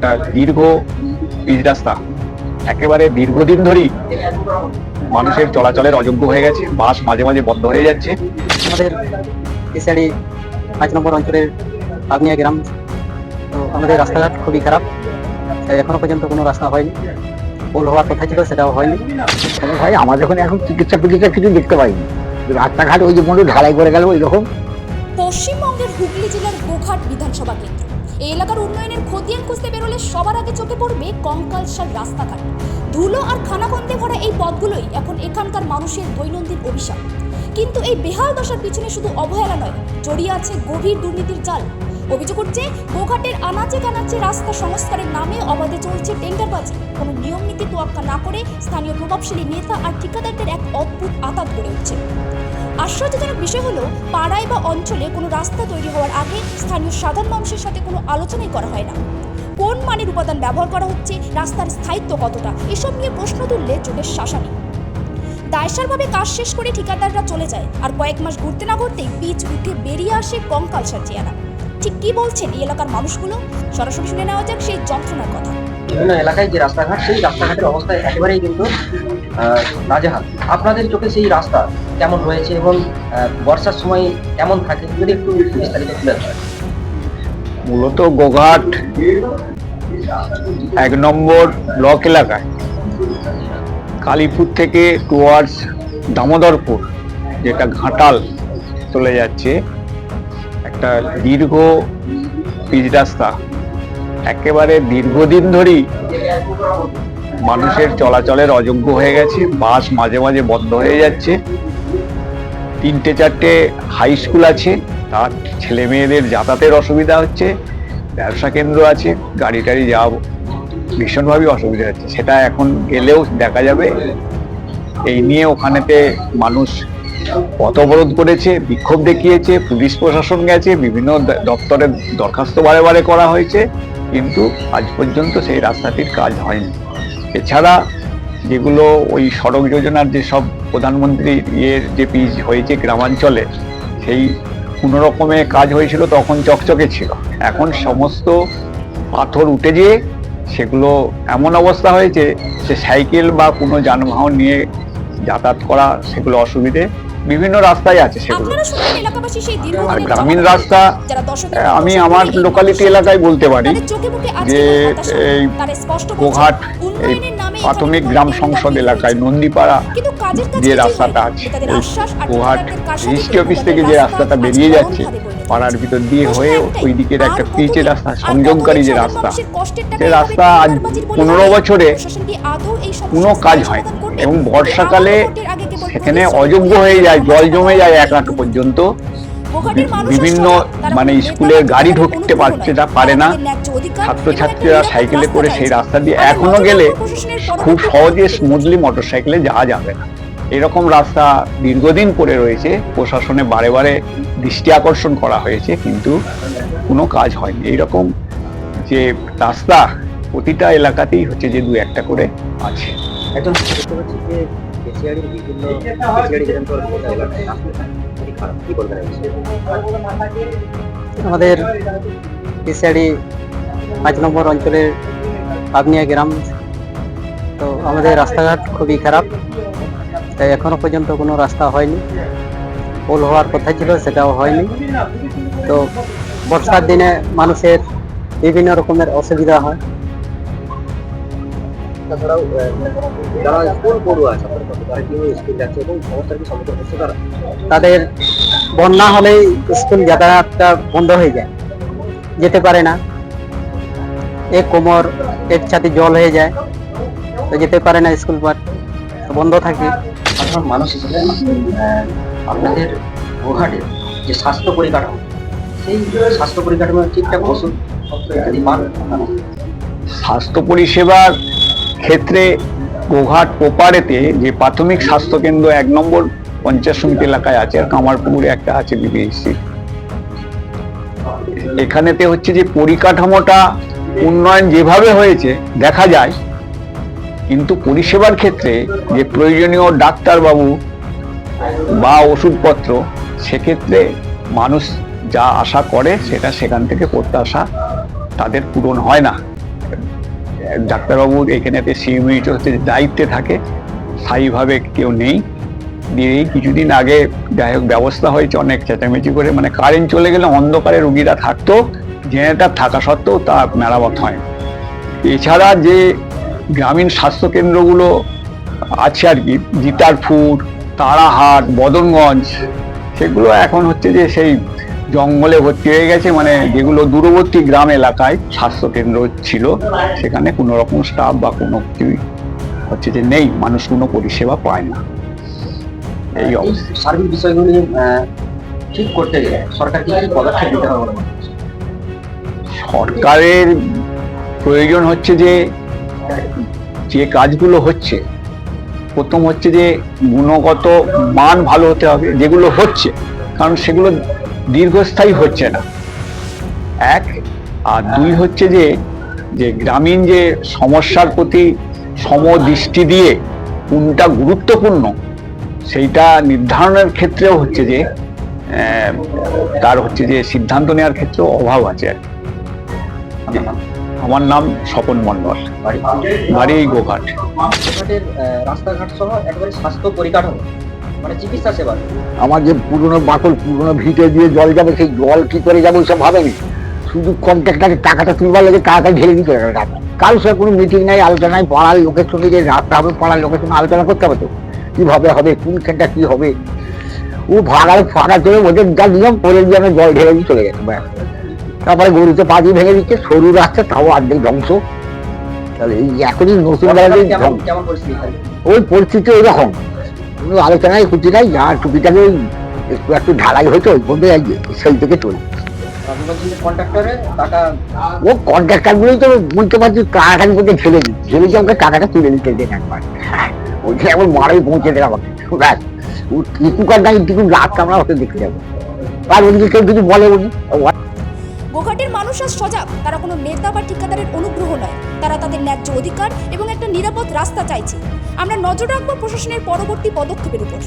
একটা দীর্ঘ পিচ রাস্তা, একেবারে দীর্ঘদিন ধরেই মানুষের চলাচলের অযোগ্য হয়ে গেছে। বাস মাঝে মাঝে বন্ধ হয়ে যাচ্ছে। আমাদের কেশিয়াড়ি 5 নম্বর অঞ্চলের আগ্নেয় গ্রাম, তো আমাদের রাস্তাঘাট খুবই খারাপ। এখনো পর্যন্ত কোনো রাস্তা হয়নি। পোল হওয়ার কথা ছিল, সেটাও হয়নি। ভাই আমার যখন এখন চিকিৎসা কিছু দেখতে পাইনি, রাস্তাঘাট ওই যে মনে ঢালাই করে গেল ওই রকম। পশ্চিমবঙ্গের হুগলি জেলার গোঘাট বিধানসভা কেন্দ্র এই এলাকার উন্নয়নের খতিয়ান খুঁজতে বেরোলে সবার আগে চোখে পড়বে কঙ্কালসার রাস্তাঘাট। ধুলো আর খানাখন্দে ভরা এই পথগুলোই এখন এখানকার মানুষের দৈনন্দিন অভিশাপ। কিন্তু এই বেহাল দশার পিছনে শুধু অবহেলা নয়, জড়িয়ে আছে গভীর দুর্নীতির জাল। অভিযোগ উঠছে গোঘাটের আনাচে কানাচে রাস্তা সংস্কারের নামে অবাধে চলছে টেন্ডারবাজি। কোনো নিয়ম নীতি তোয়াক্কা না করে স্থানীয় প্রভাবশালী নেতা আর ঠিকাদারদের এক অদ্ভুত আতাত গড়ে উঠছে। আশ্চর্যজনক বিষয় হলো, পাড়ায় বা অঞ্চলে কোনো রাস্তা তৈরি হওয়ার আগে স্থানীয় সাধারণ মানুষের সাথে কোনো আলোচনাই করা হয় না। কোন মানের উপাদান ব্যবহার করা হচ্ছে, রাস্তার স্থায়িত্ব কতটা, এসব নিয়ে প্রশ্ন তুললে চোখের শাসানি। দায়সারভাবে কাজ শেষ করে ঠিকাদাররা চলে যায়, আর কয়েক মাস ঘুরতে না ঘুরতেই পিচ উঠে বেরিয়ে আসে কঙ্কালসার চেহারা। ঠিক কি বলছেন এই এলাকার মানুষগুলো? সরাসরি শুনে নেওয়া যাক সেই যন্ত্রণার কথা। বিভিন্ন এলাকায় যে রাস্তাঘাট, সেই রাস্তাঘাটের অবস্থা একেবারেই কিন্তু নাজেহাল। আপনাদের চোখে সেই রাস্তা কেমন হয়েছে এবং বর্ষার সময় কেমন থাকে, যদি একটু বিস্তারিত তুলে ধরেন। মূলত গোঘাট 1 নম্বর ব্লক এলাকায় কালীপুর থেকে টুয়ার্ডস দামোদরপুর, যেটা ঘাটাল চলে যাচ্ছে, একটা দীর্ঘ পিচ রাস্তা, একেবারে দীর্ঘদিন ধরেই মানুষের চলাচলের অযোগ্য হয়ে গেছে। বাস মাঝে মাঝে বন্ধ হয়ে যাচ্ছে। 3-4টে হাই স্কুল আছে, তার ছেলে মেয়েদের যাতায়াতের অসুবিধা হচ্ছে। ব্যবসা কেন্দ্র আছে, গাড়ি টাড়ি যাওয়া ভীষণভাবে অসুবিধা হচ্ছে। সেটা এখন গেলেও দেখা যাবে। এই নিয়ে ওখানেতে মানুষ পথ অবরোধ করেছে, বিক্ষোভ দেখিয়েছে, পুলিশ প্রশাসন গেছে, বিভিন্ন দপ্তরে দরখাস্ত বারে বারে করা হয়েছে, কিন্তু আজ পর্যন্ত সেই রাস্তাটির কাজ হয়নি। এছাড়া যেগুলো ওই সড়ক যোজনার যেসব প্রধানমন্ত্রী যে পিচ হয়েছে গ্রামাঞ্চলে, সেই কোনো রকমে কাজ হয়েছিল, তখন চকচকে ছিল। এখন সমস্ত পাথর উঠে যেয়ে সেগুলো এমন অবস্থা হয়েছে যে সাইকেল বা কোনো যানবাহন নিয়ে যাতায়াত করা সেগুলো অসুবিধে। বিভিন্ন রাস্তায় আছে সেগুলো। আর গ্রামীণ রাস্তা আমি আমার লোকালিটি এলাকায় বলতে পারি যে এই গোঘাট এই প্রাথমিক গ্রাম সংসদ এলাকায় নন্দীপাড়া যে রাস্তাটা আছে, গোঘাট রেজিস্ট্রি অফিস থেকে যে রাস্তাটা বেরিয়ে যাচ্ছে পাড়ার ভিতর দিয়ে হয়ে ওই দিকের একটা পিচের রাস্তা, সংযোগকারী যে রাস্তা, সে রাস্তা আজ 15 বছরে কোনো কাজ হয় এবং বর্ষাকালে সেখানে অযোগ্য হয়ে যায়, জল জমে যায় 1 হাঁটু পর্যন্ত। বিভিন্ন স্কুলের গাড়ি ঢুকতে পারে না। ছাত্রছাত্রীরা সাইকেলে করে সেই রাস্তা দিয়ে এখনো গেলে খুব সহজে স্মুথলি মোটরসাইকেলে যাওয়া যাবে না। এরকম রাস্তা দীর্ঘদিন পড়ে রয়েছে। প্রশাসনে বারে বারে দৃষ্টি আকর্ষণ করা হয়েছে, কিন্তু কোনো কাজ হয়নি। এইরকম যে রাস্তা প্রতিটা এলাকাতেই হচ্ছে যে 2-1টা করে আছে। এখন দেখতে পাচ্ছি যে কেশিয়াড়ির বিভিন্ন আমাদের কেশিয়াড়ি 5 নম্বর অঞ্চলের আগ্নেয় গ্রাম, তো আমাদের রাস্তাঘাট খুবই খারাপ। তাই এখনো পর্যন্ত কোনো রাস্তা হয়নি। পোল হওয়ার কথা ছিল, সেটাও হয়নি। তো বর্ষার দিনে মানুষের বিভিন্ন রকমের অসুবিধা হয়। তাছাড়াও যারা স্কুল পড়ুয়া আছে, তারা কিভাবে স্কুল যাচ্ছে এবং সমস্যার কি সম্মুখীন হচ্ছে তারা? তাদের বন্যা হলেই স্কুল যাতায়াতটা বন্ধ হয়ে যায়, যেতে পারে না। এক কোমর এক ছাতি জল হয়ে যায়, তো যেতে পারে না, স্কুল পাঠ বন্ধ থাকে। সাধারণ মানুষ হিসেবে আপনাদের গোঘাটে যে স্বাস্থ্য পরিকাঠামো, সেই স্বাস্থ্য পরিকাঠামো ঠিকঠাক ওষুধ ইত্যাদি পান? স্বাস্থ্য পরিষেবার ক্ষেত্রে গোঘাট পোপারেতে যে প্রাথমিক স্বাস্থ্যকেন্দ্র 1 নম্বর পঞ্চায়েত সমিতি এলাকায় আছে, আর কামারপুকুরে একটা আছে বিবিএসসি, এখানেতে হচ্ছে যে পরিকাঠামোটা উন্নয়ন যেভাবে হয়েছে দেখা যায়, কিন্তু পরিষেবার ক্ষেত্রে যে প্রয়োজনীয় ডাক্তারবাবু বা ওষুধপত্র, সেক্ষেত্রে মানুষ যা আশা করে সেটা সেখান থেকে প্রত্যাশা তাদের পূরণ হয় না। ডাক্তারবাবু এখানেতে সিএমএইচ হচ্ছে দায়িত্বে থাকে, স্থায়ীভাবে কেউ নেই। দিয়ে এই কিছুদিন আগে যাই হোক ব্যবস্থা হয়েছে অনেক চেঁচামেচি করে, মানে কারেন্ট চলে গেলে অন্ধকারে রুগীরা থাকতো, জেনারেটর থাকা সত্ত্বেও তা মেরামত হয়। এছাড়া যে গ্রামীণ স্বাস্থ্যকেন্দ্রগুলো আছে আর কি, জিতারপুর, তারাহাট, বদনগঞ্জ, সেগুলো এখন হচ্ছে যে সেই জঙ্গলে ভর্তি হয়ে গেছে। মানে যেগুলো দূরবর্তী গ্রাম এলাকায় স্বাস্থ্যকেন্দ্র ছিল, সেখানে কোনো রকম স্টাফ বা কোনো কিছুই হচ্ছে যে নেই, মানুষ কোনো পরিষেবা পায় না। এই অবস্থা। সার্বিক বিষয়গুলি ঠিক করতে গেলে সরকারকে কি পদক্ষেপ নিতে হবে? সরকারের প্রয়োজন হচ্ছে যে যে কাজগুলো হচ্ছে, প্রথম হচ্ছে যে গুণগত মান ভালো হতে হবে যেগুলো হচ্ছে, কারণ সেগুলো দীর্ঘস্থায়ী হচ্ছে না, এক। আর দুই হচ্ছে যে যে গ্রামীণ যে সমস্যার প্রতি সমদৃষ্টি দিয়ে কোনটা গুরুত্বপূর্ণ সেইটা নির্ধারণের ক্ষেত্রেও হচ্ছে যে তার হচ্ছে যে সিদ্ধান্ত নেওয়ার ক্ষেত্রেও অভাব আছে। আমার নাম স্বপন মণ্ডল, বাড়ি এই গোঘাট। গোঘাটের রাস্তাঘাট সহ একেবারে স্বাস্থ্য পরিকাঠামো মানে চিকিৎসা সেবা, আমার যে পুরনো বাকল পুরনো ভিটে দিয়ে জল যাবে, সেই জল কি করে যাবে ওইসব ভাবেনি, শুধু কন্ট্রাক্টারের টাকাটা তুলবার লাগে টাকাটা ঢেলে দিতে হবে। কারোর সঙ্গে কোনো মিটিং নাই, আলোচনা নাই, পাড়ার লোকের সঙ্গে যে রাস্তা হবে পাড়ার লোকের সঙ্গে আলোচনা করতে হবে তো কিভাবে হবে, কোনখানটা কি হবে। ও ভাড়ায় ফাঁকা চলে ওদের যা নিয়ম করে দিয়ে আমি জল ঢেলে দিয়ে চলে গেছে ব্যাস। তারপরে গরুতে পাজি ভেঙে দিচ্ছে, সরু রাস্তা তাও অর্ধেক ধ্বংস। তাহলে এই এখনই নতুন কেমন পরিস্থিতি থাকে? ওই পরিস্থিতি ওইরকম, কোনো আলোচনায় খুঁটি নাই, যা টুপিটাকে ওই একটু একটু ঢালাই হয়তো ওই বন্ধু সেই থেকে চলি। কন্ট্রাক্টরে টাকা ও কন্ট্রাক্টার গুলোই তো বলতে পারছি টাকাটা বলতে ঢেলে দিই, ঢেলে দিয়ে আমাকে টাকাটা তুলে নিতে দেন একবার, ওইখানে এখন মারাই পৌঁছে দেন আমাকে ব্যাস। ও টিকুকার নাই টিকুর রাত আমরা ওকে দেখতে যাবো, আর ওদিকে কেউ কিছু বলে উনি। গোঘাটের মানুষ আজ সজাগ, তারা কোনো নেতা বা ঠিকাদারের অনুগ্রহ নয়, তারা তাদের ন্যায্য অধিকার এবং একটা নিরাপদ রাস্তা চাইছে। আমরা নজর রাখবো প্রশাসনের পরবর্তী পদক্ষেপের উপর।